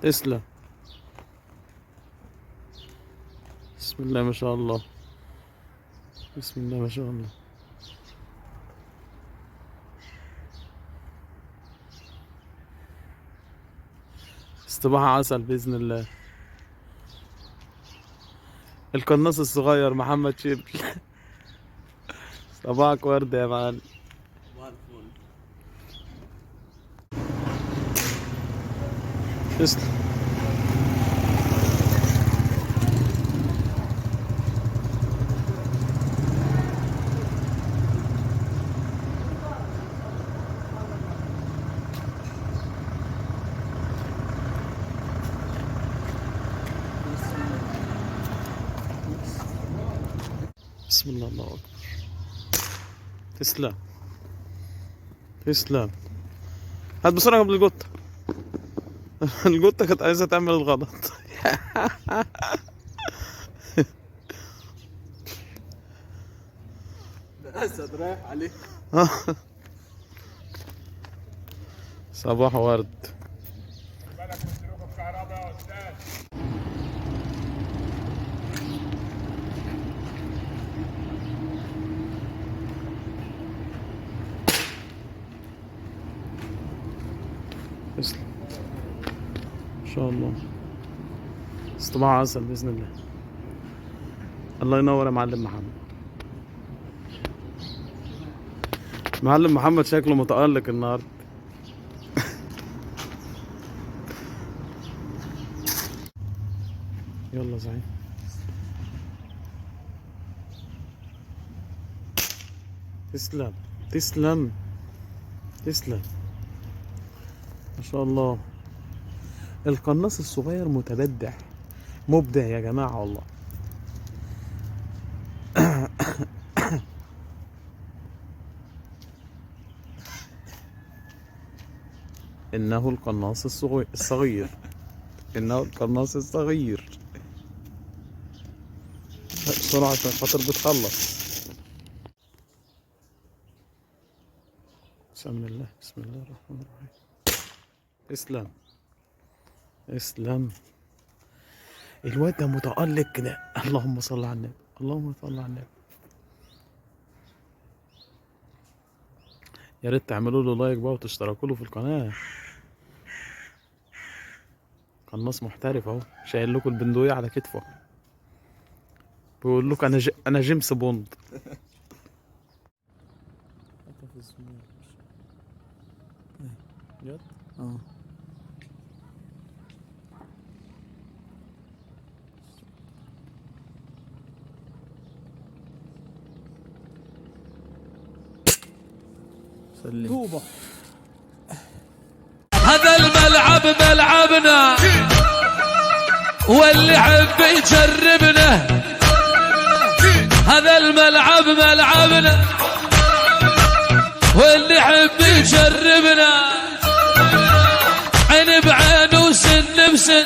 تسلم. بسم الله ما شاء الله. بسم الله ما شاء الله. استباحة عسل بإذن الله. القناص الصغير محمد شبل. صباحك ورد يا معلم. تسلم. بسم الله الله أكبر. تسلم. تسلم. هات بسرعة قبل القطة. القطة كانت عايزة تعمل الغلط. الأسد رايح عليه. صباح ورد. تسلم. ان شاء الله. استباحة عسل باذن الله. الله ينور يا معلم محمد. معلم محمد شكله متألق النهارده. يلا زعيم. تسلم. تسلم. تسلم. ما شاء الله. القناص الصغير متبدع مبدع يا جماعة والله. إنه القناص الصغير. إنه القناص الصغير. بسرعة عشان خاطر بتخلص. بسم الله. بسم الله الرحمن الرحيم. اسلم. اسلم. الواد ده متألق كده. اللهم صل على النبي. اللهم صل على النبي. يا ريت تعملوا له لايك بقى وتشتركوا له في القناة. قناص محترف اهو، شايل لكم البندقية على كتفه. بيقول لكم انا جيمس بوند. جد؟ اه. سلم. طوبة. هذا الملعب ملعبنا واللي حب يجربنا. هذا الملعب ملعبنا واللي حب يجربنا. عين بعين وسن بسن.